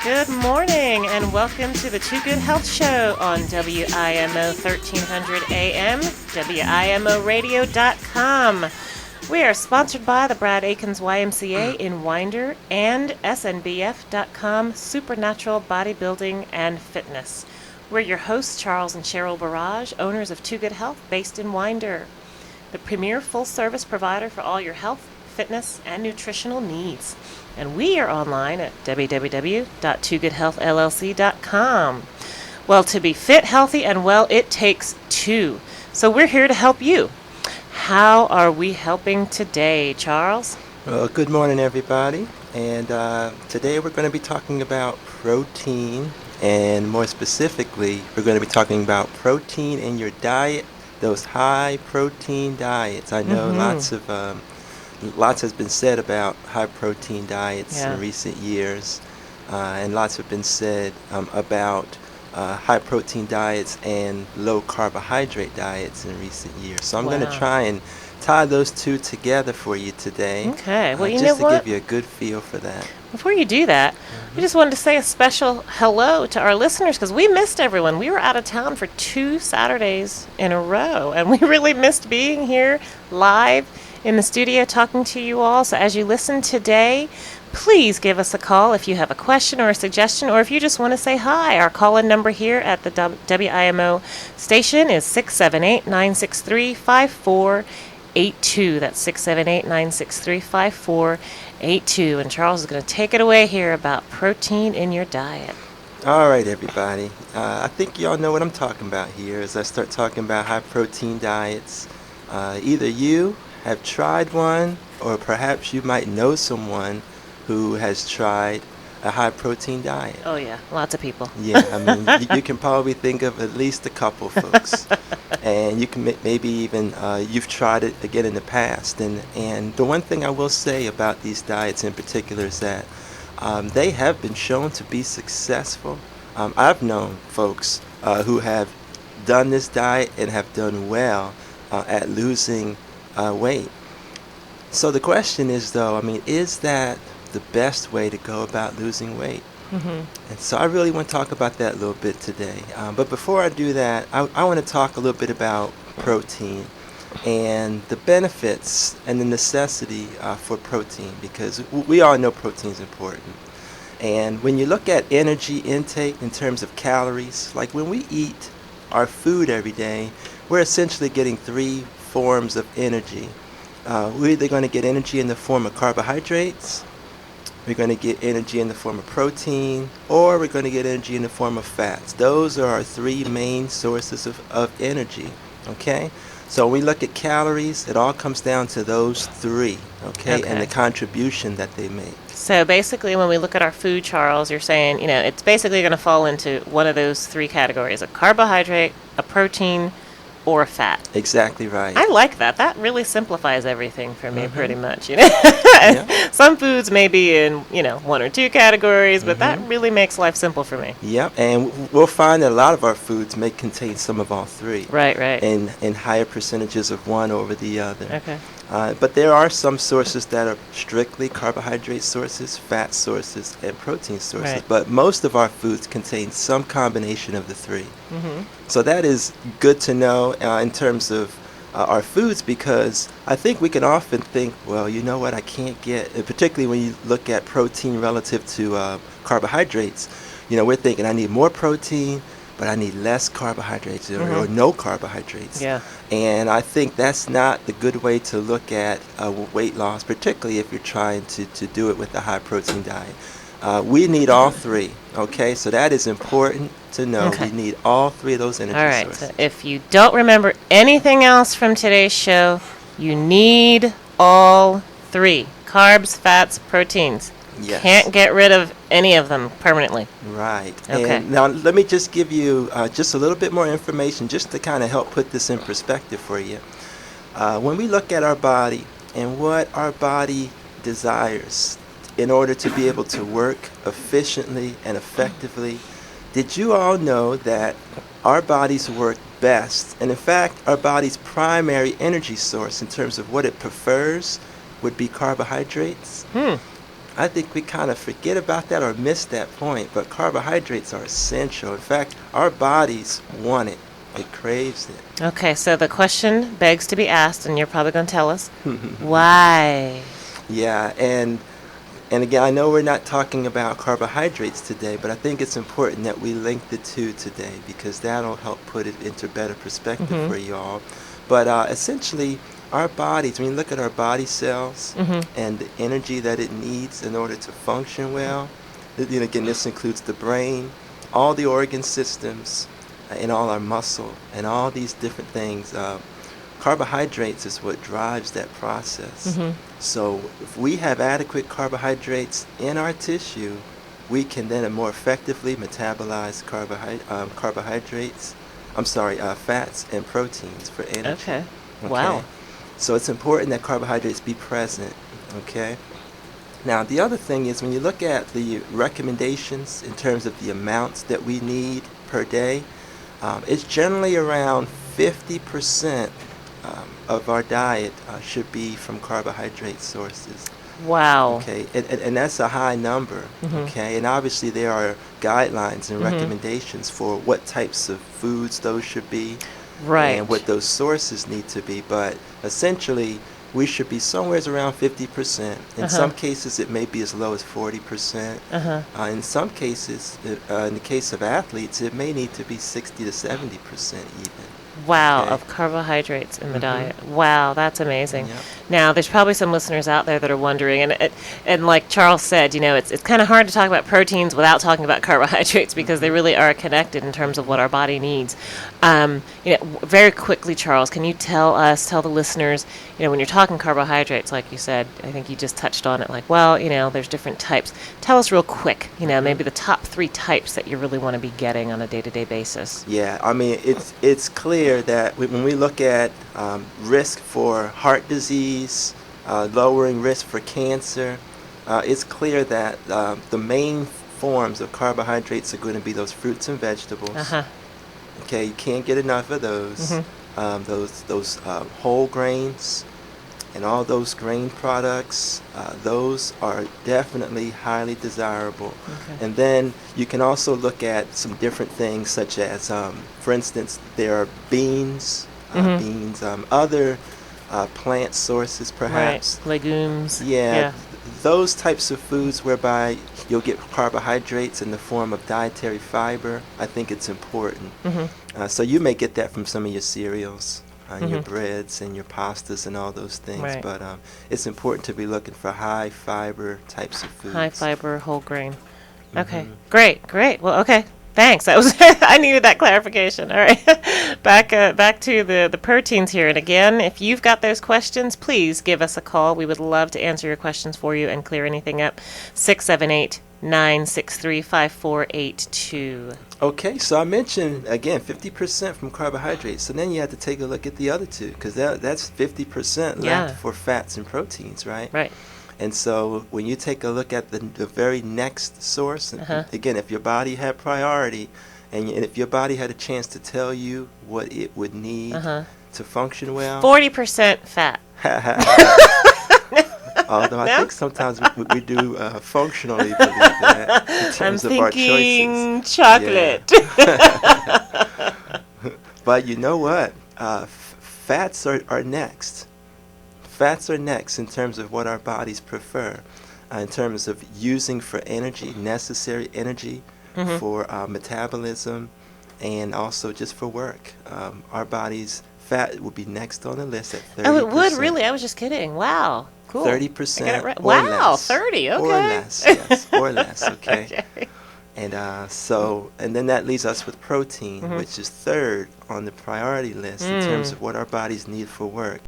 Good morning and welcome to the Too Good Health Show on WIMO 1300 AM, WIMOradio.com. We are sponsored by the Brad Akins YMCA in Winder and SNBF.com Supernatural Bodybuilding and Fitness. We're your hosts, Charles and Cheryl Barrage, owners of Too Good Health based in Winder, the premier full-service provider for all your health, fitness, and nutritional needs. And we are online at www.toogoodhealthllc.com. Well, to be fit, healthy, and well, it takes two. So we're here to help you. How are we helping today, Charles? Well, good morning, everybody. And today we're going to be talking about protein. And more specifically, we're going to be talking about protein in your diet, those high protein diets. I know lots has been said about high protein diets in recent years, and lots have been said about high protein diets and low carbohydrate diets in recent years. So I'm going to try and tie those two together for you today. Okay. Well, you know just what? to give you a good feel for that. Before you do that, we just wanted to say a special hello to our listeners because we missed everyone. We were out of town for 2 Saturdays in a row, and we really missed being here live in the studio talking to you all. So as you listen today, please give us a call if you have a question or a suggestion, or if you just want to say hi. Our call-in number here at the WIMO station is 678-963-5482. That's 678-963-5482. And Charles is going to take it away here about protein in your diet. All right, everybody. I think y'all know what I'm talking about here as I start talking about high protein diets. Either you have tried one, or perhaps you might know someone who has tried a high protein diet. Oh yeah, lots of people. Yeah, I mean, you can probably think of at least a couple folks, and you can maybe even you've tried it again in the past. And the one thing I will say about these diets in particular is that they have been shown to be successful. I've known folks who have done this diet and have done well at losing weight. So the question is, though, I mean, is that the best way to go about losing weight? And so I really want to talk about that a little bit today. But before I do that, I want to talk a little bit about protein and the benefits and the necessity for protein, because we all know protein is important. And when you look at energy intake in terms of calories, like when we eat our food every day, we're essentially getting three forms of energy. We're either going to get energy in the form of carbohydrates, we're going to get energy in the form of protein, or we're going to get energy in the form of fats. Those are our three main sources of energy, okay? So when we look at calories, it all comes down to those three, okay, and the contribution that they make. So basically, when we look at our food, Charles, you're saying, it's basically going to fall into one of those three categories: a carbohydrate, a protein, or a fat. Exactly right. I like that. That really simplifies everything for me pretty much. Some foods may be in, one or two categories, but that really makes life simple for me. Yep, and we'll find that a lot of our foods may contain some of all three. Right. In higher percentages of one over the other. Okay. But there are some sources that are strictly carbohydrate sources, fat sources, and protein sources. Right. But most of our foods contain some combination of the three. So that is good to know in terms of our foods, because I think we can often think, well, you know what, I can't get, particularly when you look at protein relative to carbohydrates, we're thinking I need more protein, but I need less carbohydrates or no carbohydrates. Yeah. And I think that's not the good way to look at weight loss, particularly if you're trying to do it with a high protein diet. We need all three, okay? So that is important to know. Okay. We need all three of those energy sources. So if you don't remember anything else from today's show, you need all three: carbs, fats, proteins. Yes. Can't get rid of any of them permanently. Right. Okay. And now let me just give you just a little bit more information just to kind of help put this in perspective for you. When we look at our body and what our body desires in order to be able to work efficiently and effectively, did you all know that our bodies work best, and in fact our body's primary energy source in terms of what it prefers would be carbohydrates? I think we kind of forget about that or miss that point, but carbohydrates are essential. In fact, our bodies want it. It craves it. Okay, so the question begs to be asked, and you're probably going to tell us why. Yeah, and again, I know we're not talking about carbohydrates today, but I think it's important that we link the two today because that'll help put it into better perspective for you all. But essentially, our bodies, when you look at our body cells and the energy that it needs in order to function well, again, this includes the brain, all the organ systems, and all our muscle, and all these different things. Carbohydrates is what drives that process. So if we have adequate carbohydrates in our tissue, we can then more effectively metabolize carbohydrates, fats and proteins for energy. Okay. Wow. So it's important that carbohydrates be present, okay? Now, the other thing is when you look at the recommendations in terms of the amounts that we need per day, it's generally around 50% of our diet should be from carbohydrate sources. Wow. Okay, and that's a high number. Okay, and obviously there are guidelines and recommendations for what types of foods those should be, Right. and what those sources need to be. But essentially, we should be somewhere around 50%. In some cases, it may be as low as 40%. In some cases, in the case of athletes, it may need to be 60 to 70% even. Wow, Okay. of carbohydrates in the diet. Wow, that's amazing. Yep. Now, there's probably some listeners out there that are wondering, and like Charles said, it's kind of hard to talk about proteins without talking about carbohydrates because they really are connected in terms of what our body needs. Very quickly, Charles, can you tell the listeners, when you're talking carbohydrates, like you said, I think you just touched on it, like, well, there's different types. Tell us real quick, maybe the top 3 types that you really want to be getting on a day-to-day basis. Yeah, I mean, it's clear that when we look at risk for heart disease, lowering risk for cancer, it's clear that the main forms of carbohydrates are going to be those fruits and vegetables. Okay, you can't get enough of those. Those whole grains and all those grain products, those are definitely highly desirable. And then you can also look at some different things such as, for instance, there are beans, other plant sources perhaps. Right, legumes. Yeah, those types of foods whereby you'll get carbohydrates in the form of dietary fiber, I think it's important. So you may get that from some of your cereals, your breads and your pastas and all those things. Right. But it's important to be looking for high fiber types of foods. High fiber, whole grain. Okay, great. Well, okay, thanks. That was I needed that clarification. All right, back to the proteins here. And again, if you've got those questions, please give us a call. We would love to answer your questions for you and clear anything up. 678-963-5482. Okay, so I mentioned, again, 50% from carbohydrates. So then you have to take a look at the other two, because that's 50% left for fats and proteins, right? Right. And so when you take a look at the very next source, again, if your body had priority, and if your body had a chance to tell you what it would need to function well. 40% fat. Although I think sometimes we do functionally believe that in terms of our choices. I'm thinking chocolate. Yeah. But you know what? Fats are next. Fats are next in terms of what our bodies prefer, in terms of using for energy, necessary energy for metabolism, and also just for work. Our bodies, fat would be next on the list at 30%. Oh, it would really? I was just kidding. Wow. Cool. 30% I got it right. or Wow, less. 30. Okay. Or less, yes. Or less, okay. Okay. And and then that leaves us with protein, which is third on the priority list in terms of what our bodies need for work.